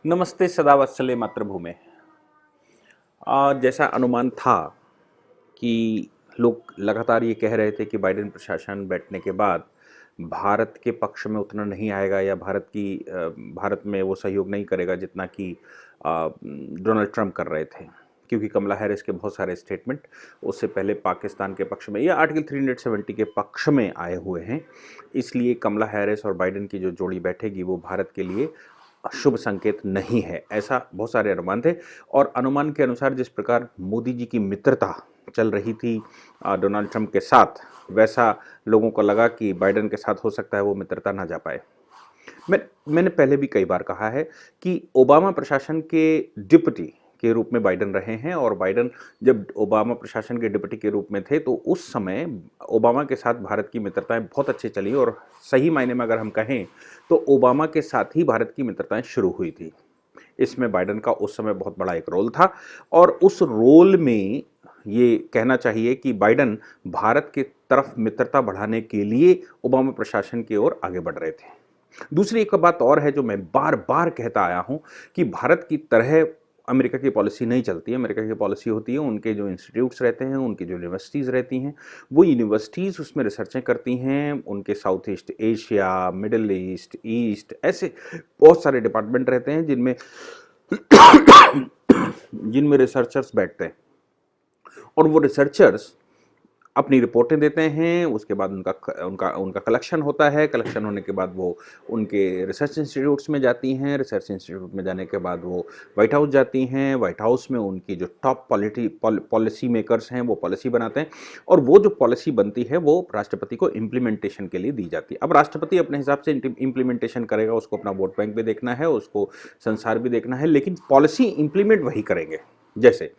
नमस्ते सदा वत्सले मातृभूमि। जैसा अनुमान था कि लोग लगातार ये कह रहे थे कि बाइडेन प्रशासन बैठने के बाद भारत के पक्ष में उतना नहीं आएगा या भारत में वो सहयोग नहीं करेगा जितना कि डोनाल्ड ट्रंप कर रहे थे, क्योंकि कमला हैरिस के बहुत सारे स्टेटमेंट उससे पहले पाकिस्तान के पक्ष में या आर्टिकल 370 के पक्ष में आए हुए हैं। इसलिए कमला हैरिस और बाइडेन की जो जोड़ी बैठेगी वो भारत के लिए शुभ संकेत नहीं है, ऐसा बहुत सारे अनुमान थे। और अनुमान के अनुसार जिस प्रकार मोदी जी की मित्रता चल रही थी डोनाल्ड ट्रंप के साथ, वैसा लोगों को लगा कि बाइडेन के साथ हो सकता है वो मित्रता ना जा पाए। मैंने पहले भी कई बार कहा है कि ओबामा प्रशासन के डिप्टी के रूप में बाइडेन रहे हैं, और बाइडेन जब ओबामा प्रशासन के डिप्टी के रूप में थे तो उस समय ओबामा के साथ भारत की मित्रताएं बहुत अच्छी चली, और सही मायने में अगर हम कहें तो ओबामा के साथ ही भारत की मित्रताएं शुरू हुई थी। इसमें बाइडेन का उस समय बहुत बड़ा एक रोल था, और उस रोल में ये कहना चाहिए कि बाइडेन भारत की तरफ मित्रता बढ़ाने के लिए ओबामा प्रशासन की ओर आगे बढ़ रहे थे। दूसरी एक बात और है जो मैं बार बार कहता आया हूं कि भारत की तरह अमेरिका की पॉलिसी नहीं चलती है। अमेरिका की पॉलिसी होती है, उनके जो इंस्टीट्यूट्स रहते हैं, उनकी जो यूनिवर्सिटीज़ रहती हैं, वो यूनिवर्सिटीज़ उसमें रिसर्चें करती हैं। उनके south east Asia, middle east, east, ऐसे बहुत सारे डिपार्टमेंट रहते हैं जिनमें जिनमें रिसर्चर्स बैठते हैं, और वो रिसर्चर्स अपनी रिपोर्टें देते हैं। उसके बाद उनका उनका उनका कलेक्शन होता है। कलेक्शन होने के बाद वो उनके रिसर्च इंस्टीट्यूट्स में जाती हैं। रिसर्च इंस्टीट्यूट में जाने के बाद वो वाइट हाउस जाती हैं। वाइट हाउस में उनकी जो टॉप पॉलिसी मेकर्स हैं वो पॉलिसी बनाते हैं, और वो जो पॉलिसी बनती है वो राष्ट्रपति को इम्प्लीमेंटेशन के लिए दी जाती है। अब राष्ट्रपति अपने हिसाब से इम्प्लीमेंटेशन करेगा, उसको अपना वोट बैंक भी देखना है, उसको संसार भी देखना है, लेकिन पॉलिसी इम्प्लीमेंट वही करेंगे। जैसे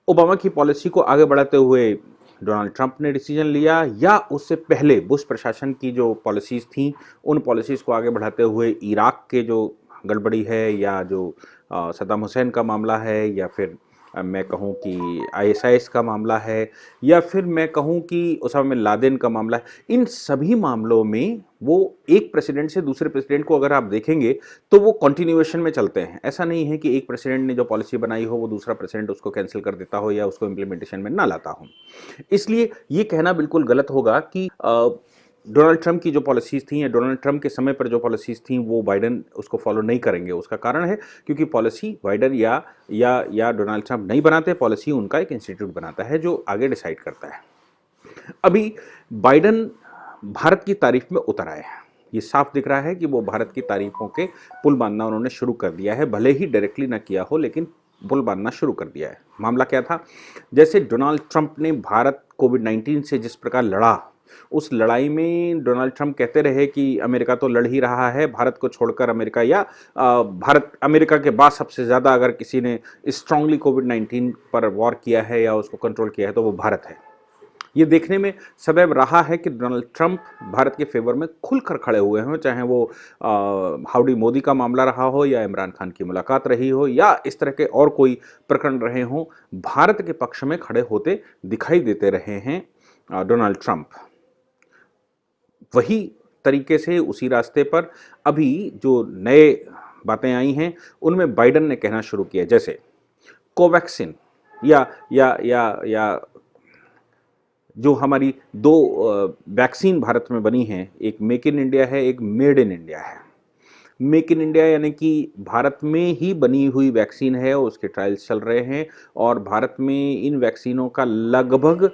ओबामा की पॉलिसी को आगे बढ़ाते हुए डोनाल्ड ट्रंप ने डिसीजन लिया, या उससे पहले बुश प्रशासन की जो पॉलिसीज़ थी उन पॉलिसीज़ को आगे बढ़ाते हुए इराक के जो गड़बड़ी है, या जो सद्दाम हुसैन का मामला है, या फिर मैं कहूँ कि आईएसआईएस का मामला है, या फिर मैं कहूँ कि उसामा बिन लादेन का मामला है, इन सभी मामलों में वो एक प्रेसिडेंट से दूसरे प्रेसिडेंट को अगर आप देखेंगे तो वो कंटिन्यूएशन में चलते हैं। ऐसा नहीं है कि एक प्रेसिडेंट ने जो पॉलिसी बनाई हो वो दूसरा प्रेसिडेंट उसको कैंसिल कर देता हो या उसको इम्प्लीमेंटेशन में ना लाता हो। इसलिए ये कहना बिल्कुल गलत होगा कि डोनाल्ड ट्रंप की जो पॉलिसीज़ थी या डोनाल्ड ट्रंप के समय पर जो पॉलिसीज़ थी वो बाइडेन उसको फॉलो नहीं करेंगे। उसका कारण है क्योंकि पॉलिसी बाइडेन या डोनाल्ड ट्रंप नहीं बनाते, पॉलिसी उनका एक इंस्टीट्यूट बनाता है जो आगे डिसाइड करता है। अभी बाइडेन भारत की तारीफ में उतर आए हैं। ये साफ दिख रहा है कि वो भारत की तारीफों के पुल बांधना उन्होंने शुरू कर दिया है, भले ही डायरेक्टली ना किया हो, लेकिन पुल बांधना शुरू कर दिया है। मामला क्या था? जैसे डोनाल्ड ट्रंप ने भारत कोविड-19 से जिस प्रकार लड़ा, उस लड़ाई में डोनाल्ड ट्रंप कहते रहे कि अमेरिका तो लड़ ही रहा है, भारत को छोड़कर अमेरिका, या भारत अमेरिका के बाद सबसे ज़्यादा अगर किसी ने स्ट्रांगली कोविड-19 पर वॉर किया है या उसको कंट्रोल किया है तो वो भारत है। ये देखने में सदैव रहा है कि डोनाल्ड ट्रंप भारत के फेवर में खुलकर खड़े हुए हों, चाहे वो हाउडी मोदी का मामला रहा हो, या इमरान खान की मुलाकात रही हो, या इस तरह के और कोई प्रकरण रहे हों, भारत के पक्ष में खड़े होते दिखाई देते रहे हैं डोनाल्ड ट्रंप। वही तरीके से उसी रास्ते पर अभी जो नए बातें आई हैं उनमें बाइडेन ने कहना शुरू किया, जैसे कोवैक्सिन या जो हमारी दो वैक्सीन भारत में बनी हैं, एक मेक इन इंडिया है, एक मेड इन इंडिया है। मेक इन इंडिया यानी कि भारत में ही बनी हुई वैक्सीन है, उसके ट्रायल्स चल रहे हैं, और भारत में इन वैक्सीनों का लगभग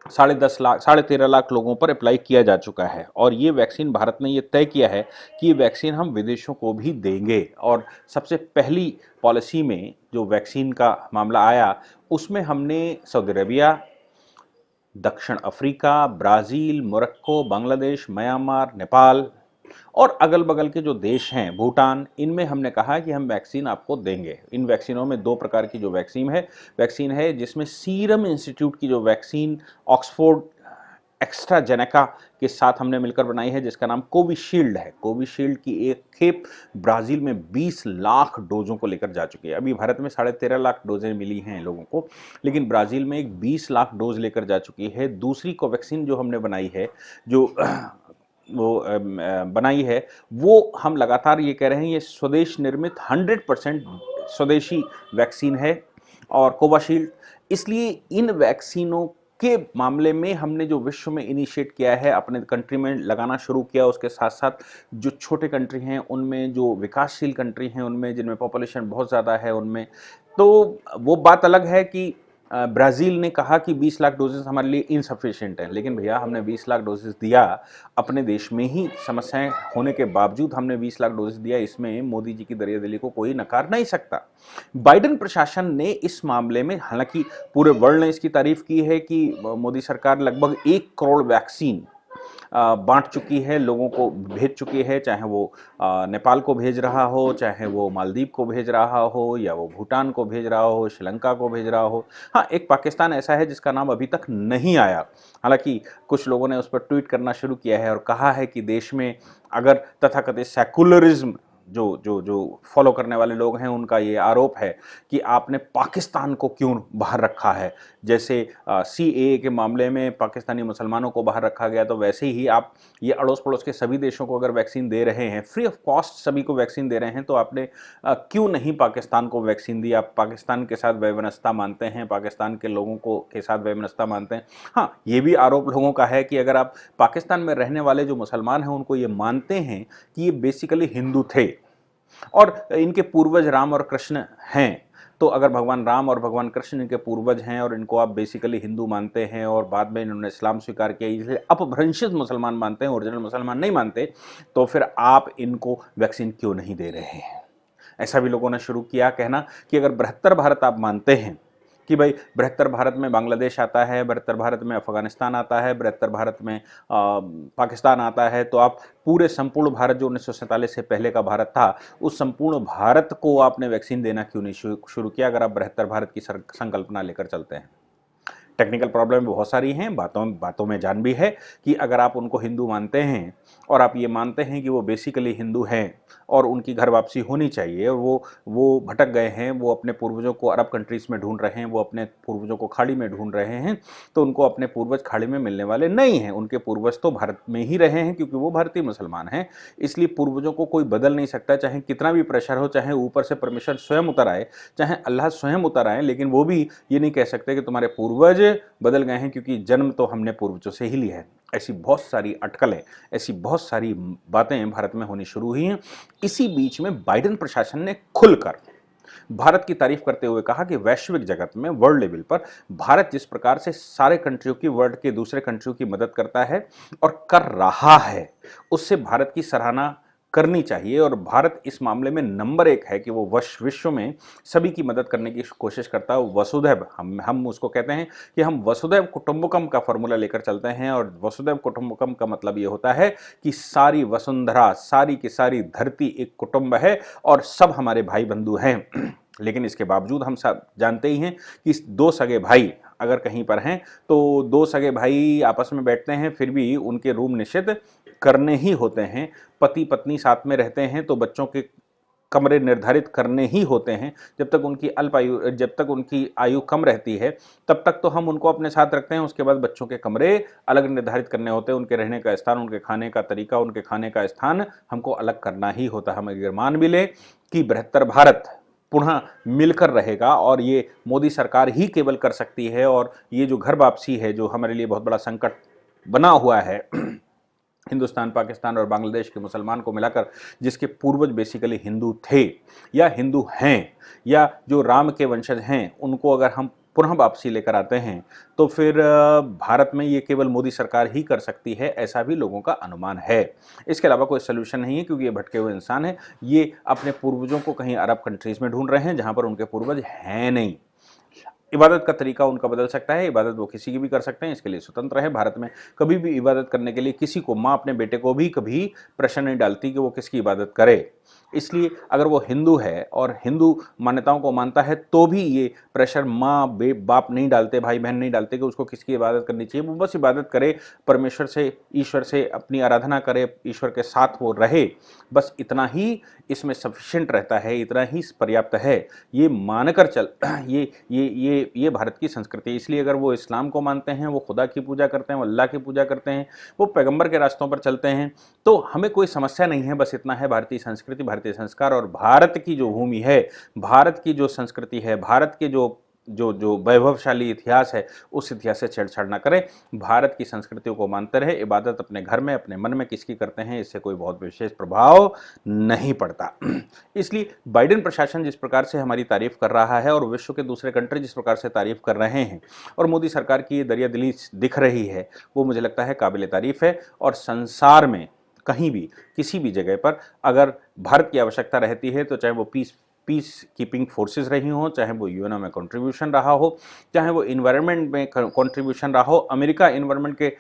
13.5 लाख लोगों पर अप्लाई किया जा चुका है। और ये वैक्सीन भारत ने ये तय किया है कि ये वैक्सीन हम विदेशों को भी देंगे। और सबसे पहली पॉलिसी में जो वैक्सीन का मामला आया उसमें हमने सऊदी अरेबिया, दक्षिण Africa, Brazil, Morocco, Bangladesh, Myanmar, Nepal और अगल-बगल के जो देश हैं, भूटान, इनमें हमने कहा कि हम वैक्सीन आपको देंगे। इन वैक्सीनों में 2 प्रकार की जो वैक्सीन है जिसमें सीरम इंस्टीट्यूट की जो वैक्सीन ऑक्सफोर्ड एस्ट्राजेनेका के साथ हमने मिलकर बनाई है, जिसका नाम कोविशील्ड है। कोविशील्ड की एक खेप ब्राज़ील में 20 लाख डोज़ों को लेकर जा चुकी है। अभी भारत में 13.5 लाख डोज़ें मिली हैं लोगों को, लेकिन ब्राज़ील में एक 20 लाख डोज़ लेकर जा चुकी है। दूसरी कोवैक्सीन जो हमने बनाई है, जो बनाई है, वो हम लगातार ये कह रहे हैं ये स्वदेश निर्मित 100% स्वदेशी वैक्सीन है और कोविशील्ड। इसलिए इन वैक्सीनों के मामले में हमने जो विश्व में इनिशिएट किया है, अपने कंट्री में लगाना शुरू किया, उसके साथ साथ जो छोटे कंट्री हैं उनमें, जो विकासशील कंट्री हैं उनमें, जिनमें पॉपुलेशन बहुत ज़्यादा है उनमें, तो वो बात अलग है कि ब्राज़ील ने कहा कि 20 लाख डोजेस हमारे लिए इनसफिशिएंट हैं, लेकिन भैया हमने 20 लाख डोजेस दिया, अपने देश में ही समस्याएं होने के बावजूद हमने 20 लाख डोजेस दिया, इसमें मोदी जी की दरियादिली को कोई नकार नहीं सकता। बाइडेन प्रशासन ने इस मामले में, हालांकि पूरे वर्ल्ड ने इसकी तारीफ की है कि मोदी सरकार लगभग 1 करोड़ वैक्सीन बांट चुकी है, लोगों को भेज चुकी है, चाहे वो नेपाल को भेज रहा हो, चाहे वो मालदीव को भेज रहा हो, या वो भूटान को भेज रहा हो, श्रीलंका को भेज रहा हो। हाँ, एक पाकिस्तान ऐसा है जिसका नाम अभी तक नहीं आया, हालांकि कुछ लोगों ने उस पर ट्वीट करना शुरू किया है और कहा है कि देश में अगर तथाकथित सेकुलरिज्म जो जो जो फॉलो करने वाले लोग हैं, उनका ये आरोप है कि आपने पाकिस्तान को क्यों बाहर रखा है। जैसे सीएए के मामले में पाकिस्तानी मुसलमानों को बाहर रखा गया, तो वैसे ही आप ये अड़ोस पड़ोस के सभी देशों को अगर वैक्सीन दे रहे हैं, फ्री ऑफ कॉस्ट सभी को वैक्सीन दे रहे हैं, तो आपने क्यों नहीं पाकिस्तान को वैक्सीन दी। आप पाकिस्तान के साथ वैमनस्यता मानते हैं, पाकिस्तान के लोगों को के साथ वैमनस्यता मानते हैं। हाँ, ये भी आरोप लोगों का है कि अगर आप पाकिस्तान में रहने वाले जो मुसलमान हैं उनको ये मानते हैं कि ये बेसिकली हिंदू थे और इनके पूर्वज राम और कृष्ण हैं, तो अगर भगवान राम और भगवान कृष्ण इनके पूर्वज हैं और इनको आप बेसिकली हिंदू मानते हैं और बाद में इन्होंने इस्लाम स्वीकार किया, इसलिए अपभ्रंशित मुसलमान मानते हैं, ओरिजिनल मुसलमान नहीं मानते, तो फिर आप इनको वैक्सीन क्यों नहीं दे रहे हैं। ऐसा भी लोगों ने शुरू किया कहना कि अगर बृहत्तर भारत आप मानते हैं कि भाई बृहत्तर भारत में बांग्लादेश आता है, बृहत्तर भारत में अफगानिस्तान आता है, बृहत्तर भारत में पाकिस्तान आता है, तो आप पूरे संपूर्ण भारत जो 1947 से पहले का भारत था, उस संपूर्ण भारत को आपने वैक्सीन देना क्यों नहीं शुरू किया, अगर आप बृहत्तर भारत की संकल्पना लेकर चलते हैं। टेक्निकल प्रॉब्लम बहुत सारी हैं, बातों में जान भी है कि अगर आप उनको हिंदू मानते हैं और आप ये मानते हैं कि वो बेसिकली हिंदू हैं और उनकी घर वापसी होनी चाहिए, और वो भटक गए हैं, वो अपने पूर्वजों को अरब कंट्रीज़ में ढूंढ रहे हैं, वो अपने पूर्वजों को खाड़ी में ढूंढ रहे हैं, तो उनको अपने पूर्वज खाड़ी में मिलने वाले नहीं हैं। उनके पूर्वज तो भारत में ही रहे हैं क्योंकि वो भारतीय मुसलमान हैं, इसलिए पूर्वजों को कोई बदल नहीं सकता, चाहे कितना भी प्रेशर हो, चाहे ऊपर से परमेश्वर स्वयं उतर आए, चाहे अल्लाह स्वयं उतर आए, लेकिन वो भी ये नहीं कह सकते कि तुम्हारे पूर्वज बदल गए हैं, क्योंकि जन्म तो हमने पूर्वजों से ही लिया है। ऐसी बहुत सारी अटकलें, ऐसी बहुत सारी बातें भारत में होनी शुरू हुई हैं। इसी बीच में बाइडेन प्रशासन ने खुलकर भारत की तारीफ करते हुए कहा कि वैश्विक जगत में, वर्ल्ड लेवल पर भारत जिस प्रकार से सारे कंट्रियों की, वर्ल्ड के दूसरे कंट्रियों की मदद करता है और कर रहा है, उससे भारत की सराहना करनी चाहिए। और भारत इस मामले में नंबर 1 है कि वो विश्व में सभी की मदद करने की कोशिश करता है। वसुधैव, हम उसको कहते हैं कि हम वसुधैव कुटुंबकम का फॉर्मूला लेकर चलते हैं, और वसुधैव कुटुंबकम का मतलब ये होता है कि सारी वसुंधरा, सारी की सारी धरती एक कुटुंब है और सब हमारे भाई बंधु हैं। लेकिन इसके बावजूद हम सब जानते ही हैं कि दो सगे भाई अगर कहीं पर हैं, तो दो सगे भाई आपस में बैठते हैं, फिर भी उनके रूम निषिद्ध करने ही होते हैं। पति पत्नी साथ में रहते हैं तो बच्चों के कमरे निर्धारित करने ही होते हैं। जब तक उनकी आयु कम रहती है, तब तक तो हम उनको अपने साथ रखते हैं, उसके बाद बच्चों के कमरे अलग निर्धारित करने होते हैं। उनके रहने का स्थान, उनके खाने का तरीका, उनके खाने का स्थान हमको अलग करना ही होता है। हम अगर मान भी लें कि बृहत्तर भारत पुनः मिलकर रहेगा और ये मोदी सरकार ही केवल कर सकती है, और ये जो घर वापसी है, जो हमारे लिए बहुत बड़ा संकट बना हुआ है, हिंदुस्तान, पाकिस्तान और बांग्लादेश के मुसलमान को मिलाकर, जिसके पूर्वज बेसिकली हिंदू थे या हिंदू हैं, या जो राम के वंशज हैं, उनको अगर हम पुनः वापसी लेकर आते हैं, तो फिर भारत में ये केवल मोदी सरकार ही कर सकती है, ऐसा भी लोगों का अनुमान है। इसके अलावा कोई सोल्यूशन नहीं है, क्योंकि ये भटके हुए इंसान हैं, ये अपने पूर्वजों को कहीं अरब कंट्रीज़ में ढूंढ रहे हैं जहाँ पर उनके पूर्वज हैं नहीं। इबादत का तरीका उनका बदल सकता है, इबादत वो किसी की भी कर सकते हैं, इसके लिए स्वतंत्र है। भारत में कभी भी इबादत करने के लिए किसी को, माँ अपने बेटे को भी कभी प्रश्न नहीं डालती कि वो किसकी इबादत करे। इसलिए अगर वो हिंदू है और हिंदू मान्यताओं को मानता है तो भी ये प्रेशर माँ बाप नहीं डालते, भाई बहन नहीं डालते कि उसको किसकी इबादत करनी चाहिए। वो बस इबादत करे, परमेश्वर से, ईश्वर से अपनी आराधना करे, ईश्वर के साथ वो रहे, बस इतना ही इसमें सफिशिएंट रहता है, इतना ही पर्याप्त है। ये मानकर चल ये भारत की संस्कृति है। इसलिए अगर वो इस्लाम को मानते हैं, वो खुदा की पूजा करते हैं, वो अल्लाह की पूजा करते हैं, वो पैगंबर के रास्तों पर चलते हैं, तो हमें कोई समस्या नहीं है। बस इतना है, भारतीय संस्कृति, भारतीय संस्कार और भारत की जो भूमि है, भारत की जो संस्कृति है, भारत के जो जो जो वैभवशाली इतिहास है, उस इतिहास से छेड़छाड़ ना करें। भारत की संस्कृतियों को मानते रहे, इबादत अपने घर में, अपने मन में किसकी करते हैं, इससे कोई बहुत विशेष प्रभाव नहीं पड़ता। इसलिए बाइडेन प्रशासन जिस प्रकार से हमारी तारीफ कर रहा है और विश्व के दूसरे कंट्री जिस प्रकार से तारीफ कर रहे हैं और मोदी सरकार की ये दरियादिली दिख रही है, वो मुझे लगता है काबिल तारीफ है। और संसार में कहीं भी, किसी भी जगह पर अगर भारत की आवश्यकता रहती है, तो चाहे वो पीस कीपिंग फोर्सेस रही हों, चाहे वो यूएनओ में कंट्रीब्यूशन रहा हो, चाहे वो इन्वायरमेंट में कंट्रीब्यूशन रहा हो। अमेरिका इन्वायरमेंट के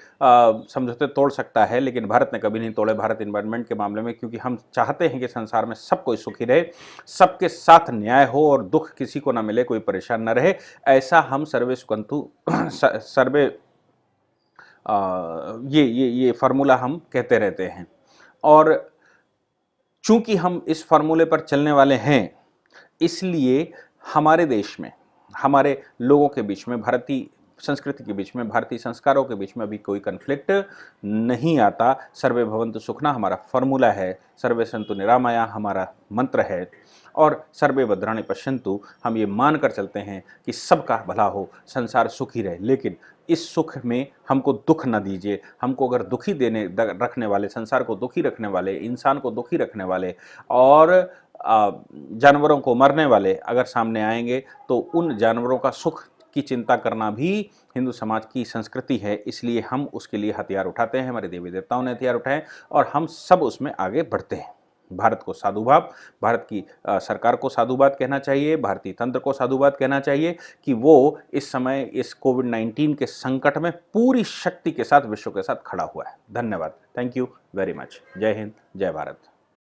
समझौते तोड़ सकता है, लेकिन भारत ने कभी नहीं तोड़े भारत इन्वायरमेंट के मामले में, क्योंकि हम चाहते हैं कि संसार में सब कोई सुखी रहे, सबके साथ न्याय हो और दुख किसी को ना मिले, कोई परेशान न रहे। ऐसा हम सर्वे सुकंतु सर्वे ये फार्मूला हम कहते रहते हैं। और चूंकि हम इस फार्मूले पर चलने वाले हैं, इसलिए हमारे देश में, हमारे लोगों के बीच में, भारतीय संस्कृति के बीच में, भारतीय संस्कारों के बीच में अभी कोई कन्फ्लिक्ट नहीं आता। सर्वे भवन्तु सुखना हमारा फॉर्मूला है, सर्वे सन्तु निरामया हमारा मंत्र है, और सर्वे भद्राणि पश्यन्तु हम ये मानकर चलते हैं कि सबका भला हो, संसार सुखी रहे। लेकिन इस सुख में हमको दुख न दीजिए। हमको अगर दुखी रखने वाले, संसार को दुखी रखने वाले, इंसान को दुखी रखने वाले और जानवरों को मरने वाले अगर सामने आएंगे, तो उन जानवरों का सुख की चिंता करना भी हिंदू समाज की संस्कृति है। इसलिए हम उसके लिए हथियार उठाते हैं, हमारे देवी देवताओं ने हथियार उठाए और हम सब उसमें आगे बढ़ते हैं। भारत को साधुवाद, भारत की सरकार को साधुवाद कहना चाहिए, भारतीय तंत्र को साधुवाद कहना चाहिए कि वो इस समय इस कोविड-19 के संकट में पूरी शक्ति के साथ विश्व के साथ खड़ा हुआ है। धन्यवाद। Thank you very much. जय हिंद, जय भारत।